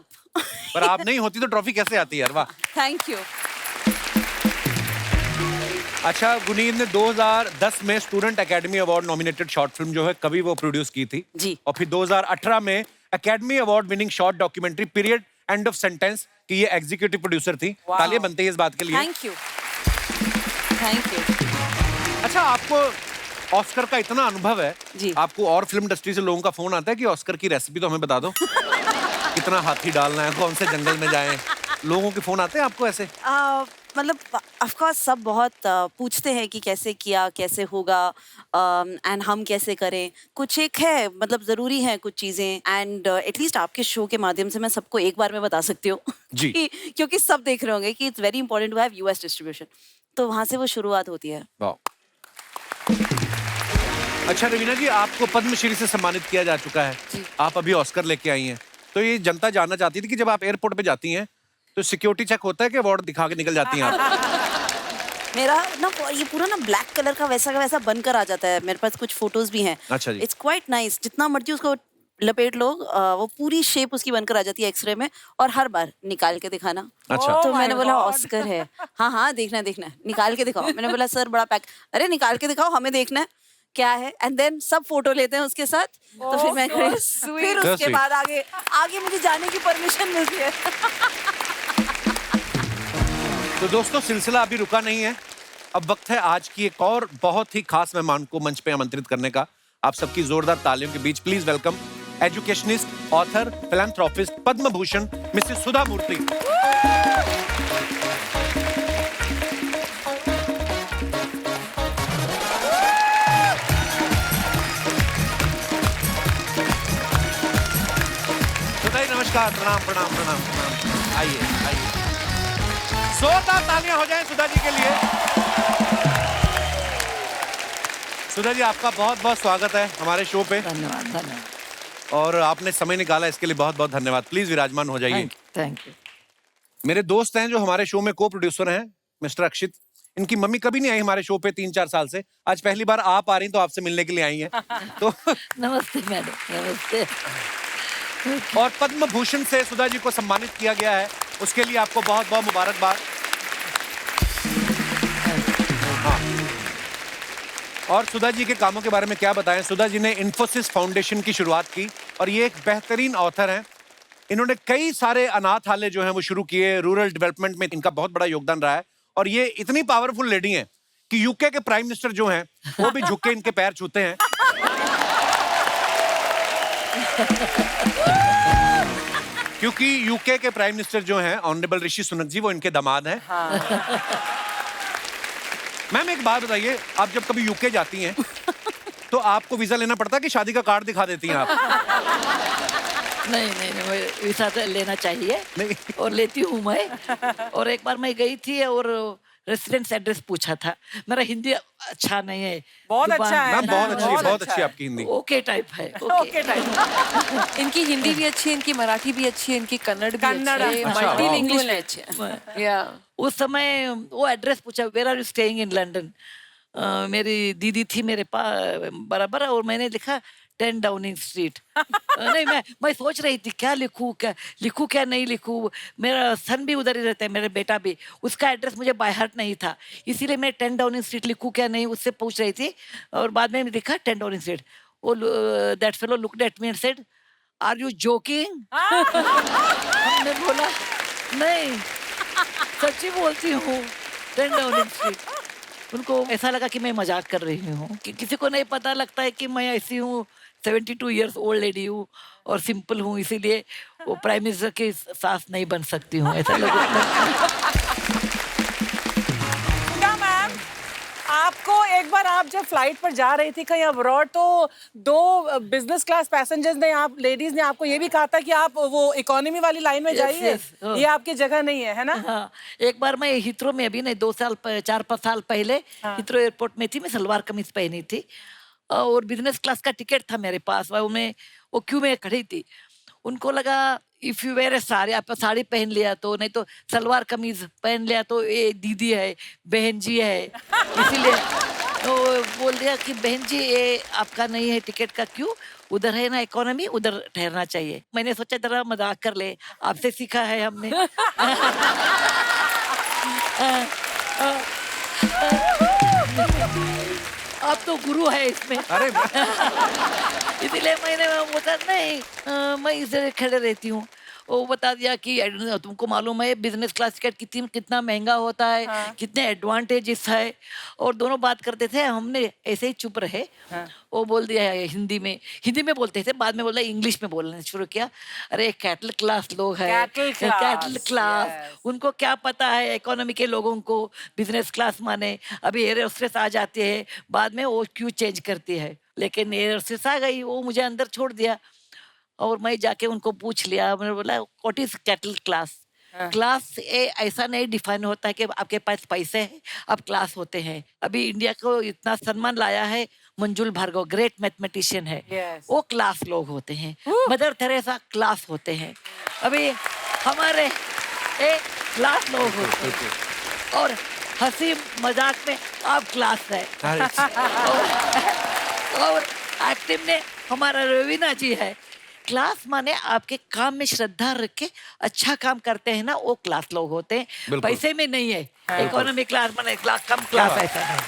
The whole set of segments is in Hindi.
सब। पर आप नहीं होती तो ट्रॉफी कैसे आती यार, वाह। Thank you. अच्छा, गुनीत ने 2010 में student academy award nominated short film जो है कभी वो प्रोड्यूस की थी जी। और फिर 2018 में academy award winning short documentary period end of sentence की ये एग्जीक्यूटिव प्रोड्यूसर थी। तालियां बनती है इस बात के लिए। Thank you, thank you. अच्छा, आपको ऑस्कर का इतना अनुभव है जी। आपको और फिल्म इंडस्ट्री से लोगों का फोन आता है कि ऑस्कर की रेसिपी तो हमें बता दो। कितना हाथी डालना है, कौन से जंगल में जाएं, लोगों के फोन आते हैं आपको ऐसे? मतलब ऑफ कोर्स सब बहुत पूछते हैं कि कैसे किया, कैसे होगा, एंड हम कैसे करें। कुछ एक है, मतलब ज़रूरी है कुछ चीज़ें, एंड एटलीस्ट आपके शो के माध्यम से मैं सबको एक बार में बता सकती हूँ जी। क्योंकि सब देख रहे होंगे कि it's very important to have US distribution, तो वहाँ से वो शुरुआत होती है। वाह। अच्छा रवीना जी, आपको पद्मश्री से सम्मानित किया जा चुका है। जी। आप अभी ऑस्कर लेके आई हैं, तो ये जनता जानना चाहती थी कि जब आप एयरपोर्ट पे जाती हैं तो सिक्योरिटी चेक होता है कि अवार्ड दिखा के निकल जाती हैं आप? मेरा ना ये पूरा ना ब्लैक कलर का वैसा का वैसा बनकर आ जाता है। मेरे पास कुछ फोटोज भी हैं। अच्छा जी। It's quite nice. जितना मर्जी उसको लपेट लो, वो पूरी शेप उसकी बनकर आ जाती है एक्सरे में, और हर बार निकाल के दिखाना। अच्छा। तो मैंने बोला ऑस्कर है। हाँ हाँ, देखना देखना है, निकाल के दिखाओ। मैंने बोला सर बड़ा पैक, अरे निकाल के दिखाओ, हमें देखना है क्या है। एंड देन सब फोटो लेते हैं उसके साथ। तो फिर मैं फिर उसके बाद आगे आगे मुझे जाने की परमिशन मिलती है। तो दोस्तों, सिलसिला अभी रुका नहीं है। अब वक्त है आज की एक और बहुत ही खास मेहमान को मंच पे आमंत्रित करने का। आप सबकी जोरदार तालियों के बीच please welcome educationist, author, philanthropist, Padma Bhushan Mrs Sudha Murthy. Sudha ji नमस्कार, प्रणाम प्रणाम प्रणाम प्रणाम। आइए आइए, जोरदार तालियां हो जाएं सुधा जी के लिए। सुधा जी, आपका बहुत बहुत स्वागत है हमारे शो पे। धन्यवाद धन्यवाद। और आपने समय निकाला इसके लिए बहुत बहुत धन्यवाद। प्लीज विराजमान हो जाइए। Thank you. मेरे दोस्त हैं जो हमारे शो में को प्रोड्यूसर हैं, मिस्टर अक्षित। इनकी मम्मी कभी नहीं आई हमारे शो पे 3-4 साल से। आज पहली बार आप आ रही तो आपसे मिलने के लिए आई हैं। तो नमस्ते मैडम, नमस्ते। और पद्म भूषण से सुधा जी को सम्मानित किया गया है, उसके लिए आपको बहुत बहुत मुबारकबाद। हाँ। और सुधा जी के कामों के बारे में क्या बताएं। सुधा जी ने इन्फोसिस फाउंडेशन की शुरुआत की और ये एक बेहतरीन ऑथर हैं। इन्होंने कई सारे अनाथालय जो हैं वो शुरू किए। रूरल डेवलपमेंट में इनका बहुत बड़ा योगदान रहा है। और ये इतनी पावरफुल लेडी हैं कि यूके के प्राइम मिनिस्टर जो हैं वो भी झुक के इनके पैर छूते हैं। क्योंकि यूके के प्राइम मिनिस्टर जो हैं ऑनरेबल ऋषि सुनक जी, वो इनके दामाद हैं। मैम एक बात बताइए, आप जब कभी यूके जाती हैं तो आपको वीजा लेना पड़ता है कि शादी का कार्ड दिखा देती हैं आप? नहीं नहीं नहीं, वीसा तो लेना चाहिए। नहीं। और लेती हूँ मैं। और एक बार मैं गई थी और रेसिडेंस एड्रेस पूछा था। मेरा हिंदी अच्छा नहीं है। बहुत अच्छा है। मैम बहुत अच्छी आपकी हिंदी। ओके टाइप है। Okay type. इनकी हिंदी भी अच्छी है, इनकी मराठी भी अच्छी है, इनकी कन्नड़ भी अच्छी है, अच्छा, मल्टीलिंगुअल है अच्छी है। या उस समय वो एड्रेस पूछा, where are you staying in London. मेरी दीदी थी मेरे पास बराबर, और मैंने लिखा 10 डाउनिंग स्ट्रीट। नहीं, मैं सोच रही थी क्या लिखूं क्या नहीं लिखूं। मेरा सन भी उधर ही रहता है, मेरा बेटा भी। उसका एड्रेस मुझे बाय हार्ट नहीं था, इसीलिए मैं 10 डाउनिंग स्ट्रीट लिखूं क्या नहीं उससे पूछ रही थी। और बाद में लिखा 10 डाउनिंग स्ट्रीट। वो that fellow looked at me and said, are you joking? हमने बोला नहीं, सच्ची बोलती हूँ, 10 डाउनिंग स्ट्रीट। उनको ऐसा लगा कि मैं मजाक कर रही हूँ, कि किसी को नहीं पता लगता है कि मैं ऐसी हूँ, 72 इयर्स ओल्ड लेडी हूँ और सिंपल हूँ, इसीलिए वो प्राइम मिनिस्टर की सास नहीं बन सकती हूँ, ऐसा लगा। मैम, आपको एक बार आप जब फ्लाइट पर जा रही थी कहीं अब्रॉड, तो 2 बिजनेस क्लास पैसेंजर्स ने, आप लेडीज ने आपको ये भी कहा था कि आप वो इकोनॉमी वाली लाइन में जाइए, ये आपकी जगह नहीं है ना? हाँ, एक बार मैं हिथ्रो में, अभी नहीं 4-5 साल पहले हिथ्रो एयरपोर्ट में थी। मैं सलवार कमीज पहनी थी और बिजनेस क्लास का टिकट था मेरे पास। वो क्यू में खड़ी थी। उनको लगा इफ यू वेयर ए साड़ी, आप साड़ी पहन लिया तो, नहीं तो सलवार कमीज पहन लिया तो ये दीदी है, बहन जी है, इसीलिए तो बोल दिया कि बहन जी ये आपका नहीं है टिकट का क्यों, उधर है ना इकोनॉमी, उधर ठहरना चाहिए। मैंने सोचा जरा मजाक कर ले, आपसे सीखा है हमने। आप तो गुरु है इसमें। अरे इसीलिए मैंने बोला नहीं, मैं इधर खड़े रहती हूँ। वो बता दिया कि तुमको मालूम है बिजनेस क्लास टिकट कितना महंगा होता है, कितने एडवांटेजेस है। और दोनों बात करते थे, हमने ऐसे ही चुप रहे। वो बोल दिया है हिंदी में बोलते थे, बाद में बोला इंग्लिश में बोलना शुरू किया। अरे कैटल क्लास लोग हैं, कैटल क्लास, उनको क्या पता है इकोनॉमी के लोगों को बिजनेस क्लास माने। अभी एयर होस्टेस आ जाती है, बाद में वो क्यों चेंज करती है, लेकिन एयर होस्टेस आ गई, वो मुझे अंदर छोड़ दिया। और मैं जाके उनको पूछ लिया, मैंने बोला what is cattle class. Class ए ऐसा नहीं डिफाइन होता है कि आपके पास पैसे हैं आप क्लास होते हैं। अभी इंडिया को इतना सम्मान लाया है मंजुल भार्गव, ग्रेट मैथमेटिशियन है, वो क्लास लोग होते हैं। मदर थेरेसा क्लास होते हैं। अभी हमारे क्लास लोग होते हैं। और हंसी मजाक में आप क्लास है। और एक्टिंग में हमारा रवीना जी है। क्लास माने आपके काम में श्रद्धा रख के अच्छा काम करते हैं ना, वो क्लास लोग होते हैं, पैसे में नहीं है। इकोनॉमी क्लास माने कम क्लास ऐसा नहीं।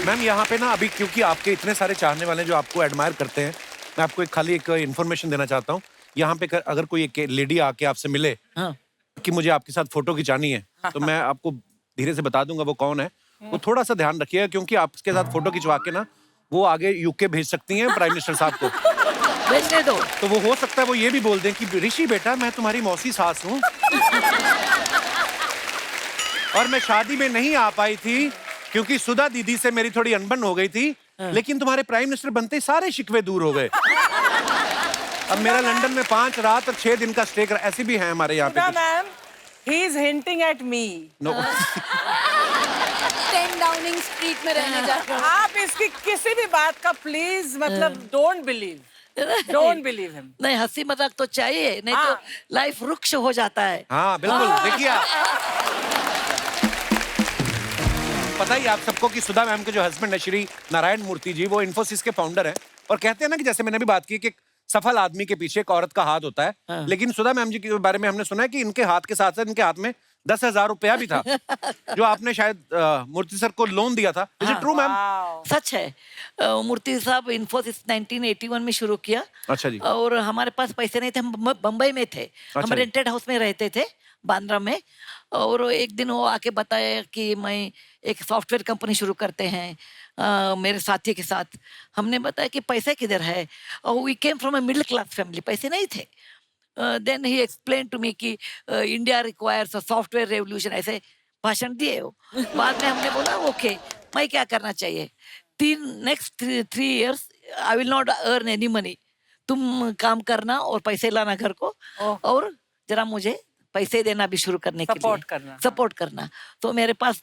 मैम यहाँ पे ना अभी क्योंकि आपके इतने सारे चाहने वाले हैं जो आपको एडमायर करते हैं, मैं आपको खाली एक इन्फॉर्मेशन देना चाहता हूँ। यहाँ पे अगर कोई एक लेडी आके आपसे मिले कि मुझे आपके साथ फोटो खिंचानी है, तो मैं आपको धीरे से बता दूंगा वो कौन है। वो थोड़ा सा ध्यान रखिएगा, क्योंकि आपके साथ फोटो खिंचवा के ना वो आगे यूके भेज सकती हैं प्राइम मिनिस्टर साहब को। भेजने दो। तो वो हो सकता है वो ये भी बोल दें कि ऋषि बेटा मैं तुम्हारी मौसी सास हूँ और मैं शादी में नहीं आ पाई थी क्योंकि सुधा दीदी से मेरी थोड़ी अनबन हो गई थी, लेकिन तुम्हारे प्राइम मिनिस्टर बनते सारे शिकवे दूर हो गए। अब मेरा लंदन में 5 रात और 6 दिन का स्टे कर। ऐसे भी हैं हमारे यहाँ पे। Ma'am he is hinting at me. No 10 Downing street में रहने जाते हो। आप इसकी किसी भी बात का प्लीज मतलब डोंट बिलीव हिम। नहीं, हंसी मजाक तो चाहिए, नहीं तो लाइफ रुक्ष हो जाता है। हाँ बिल्कुल। देखिए पता ही आप सबको कि सुधा मैम के जो हस्बैंड है श्री नारायण मूर्ति जी, वो इन्फोसिस के फाउंडर हैं। और कहते हैं ना कि जैसे मैंने भी बात की कि सफल आदमी के पीछे एक औरत का हाथ होता है, लेकिन सुधा मैम जी के बारे में हमने सुना है कि इनके हाथ के साथ साथ इनके हाथ में 10,000 रुपया भी था जो आपने शायद मूर्ति सर को लोन दिया था। Is it true ma'am? सच है। मूर्ति साहब इन्फोसिस 1981 में शुरू किया। अच्छा जी। और हमारे पास पैसे नहीं थे, हम बम्बई में थे। हम रेंटेड हाउस में रहते थे बांद्रा में। और एक दिन वो आके बताया कि मैं एक सॉफ्टवेयर कंपनी शुरू करते हैं मेरे साथी के साथ। हमने बताया कि पैसे किधर है, और we came from a middle class family, पैसे नहीं थे। Then he explain to me कि India requires a software revolution, ऐसे भाषण दिए वो। बाद में हमने बोला ओके मैं क्या करना चाहिए, next 3 years I will not earn any money, तुम काम करना और पैसे लाना घर को, और जरा मुझे पैसे देना भी शुरू करने के लिए सपोर्ट करना। तो मेरे पास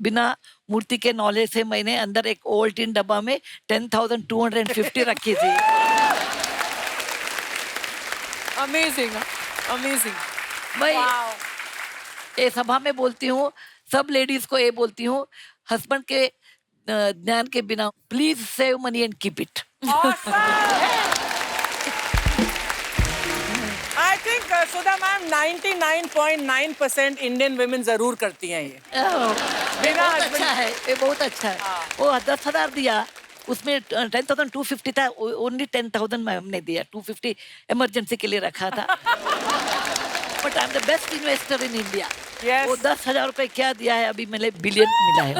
बिना मूर्ति के नॉलेज से मैंने अंदर एक ओल्ड टिन डब्बा में 10,250 रखी थी। Amazing amazing. मैं ये सभा में बोलती हूँ, सब लेडीज को ये बोलती हूँ, हस्बैंड के ज्ञान के बिना please save money and keep it. I think Sudha ma'am 99.9% Indian women जरूर करती हैं ये। बहुत अच्छा है, ये बहुत अच्छा है। वो 10,000 दिया, उसमें 10,250 था, ओनली 10,000 हमने दिया, 250 इमरजेंसी के लिए रखा था। But I am the best investor in India. वो 10,000 रुपए क्या दिया है, अभी मेरे बिलियन मिला है।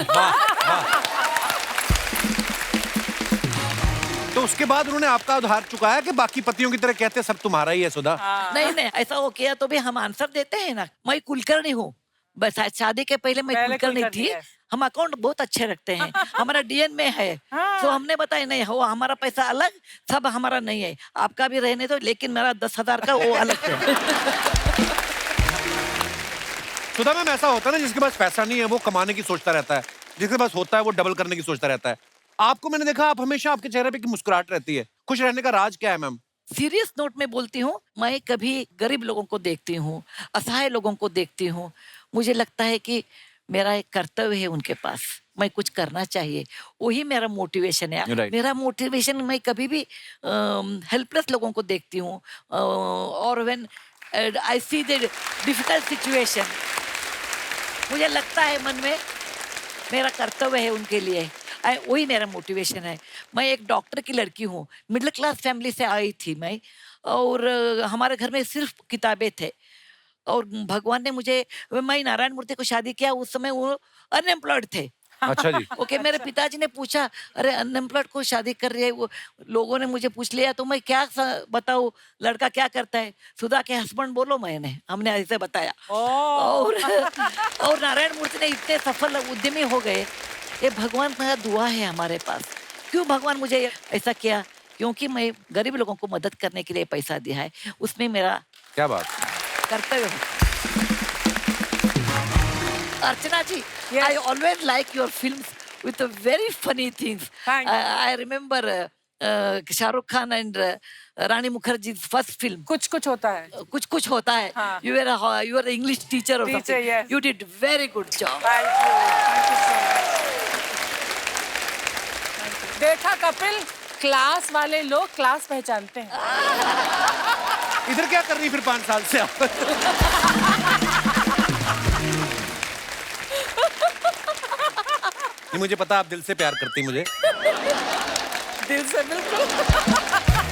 तो उसके बाद उन्होंने आपका उधार चुकाया कि बाकी पतियों की तरह कहते सब तुम्हारा ही है सुधा? नहीं, ऐसा हो किया तो भी हम आंसर देते हैं ना। मैं कुलकर्णी हूँ, बस शादी के पहले मैं कुलकर्णी थी। हम अकाउंट बहुत अच्छे रखते हैं, हमारा डीएन में है। तो हमने बताया नहीं हो, हमारा पैसा अलग, सब हमारा नहीं है, आपका भी रहने दो, लेकिन मेरा 10,000 का वो अलग है। सुधा मैम ऐसा होता है ना जिसके पास पैसा नहीं है वो कमाने की सोचता रहता है, जिसके पास होता है वो डबल करने की सोचता रहता है। आपको मैंने देखा आप हमेशा आपके चेहरे पे की मुस्कुराहट रहती है, खुश रहने का राज क्या है मैम? सीरियस नोट में बोलती हूँ, मैं कभी गरीब लोगों को देखती हूँ, असहाय लोगों को देखती हूँ, मुझे लगता है कि मेरा एक कर्तव्य है उनके पास, मैं कुछ करना चाहिए, वही मेरा मोटिवेशन है। Right. मेरा मोटिवेशन, मैं कभी भी हेल्पलेस लोगों को देखती हूँ, और when I see the difficult situation, मुझे लगता है मन में मेरा कर्तव्य है उनके लिए। वही मेरा मोटिवेशन है। मैं एक डॉक्टर की लड़की हूँ, मिडिल क्लास फैमिली से आई थी मैं, और हमारे घर में सिर्फ किताबें थे, और भगवान ने मुझे, मैं नारायण मूर्ति को शादी किया उस समय वो अनएम्प्लॉयड थे। अच्छा जी। ओके, मेरे पिताजी ने पूछा, अरे अनएम्प्लॉयड को शादी कर रही है, वो लोगों ने मुझे पूछ लिया, तो मैं क्या बताऊं लड़का क्या करता है। सुधा के हस्बैंड बोलो, हमने ऐसे बताया। और नारायण मूर्ति ने इतने सफल उद्यमी हो गए। ये भगवान का दुआ है हमारे पास। क्यों भगवान मुझे ऐसा किया? क्योंकि मैं गरीब लोगों को मदद करने के लिए पैसा दिया है, उसमें मेरा क्या बात। कर्तव्य है। अर्चना जी, Yes. I always like your films with the very funny things. Thank you. I remember Shahrukh Khan and Rani Mukherjee's first film. कुछ होता है। कुछ होता है। हाँ. You were an English teacher or Teacher, something. yes. You did very good job. Thank you so much. देखा कपिल, क्लास वाले लोग क्लास पहचानते हैं। इधर क्या कर रही फिर 5 साल से आप? नहीं, मुझे पता आप दिल से प्यार करती मुझे। दिल से बिल्कुल।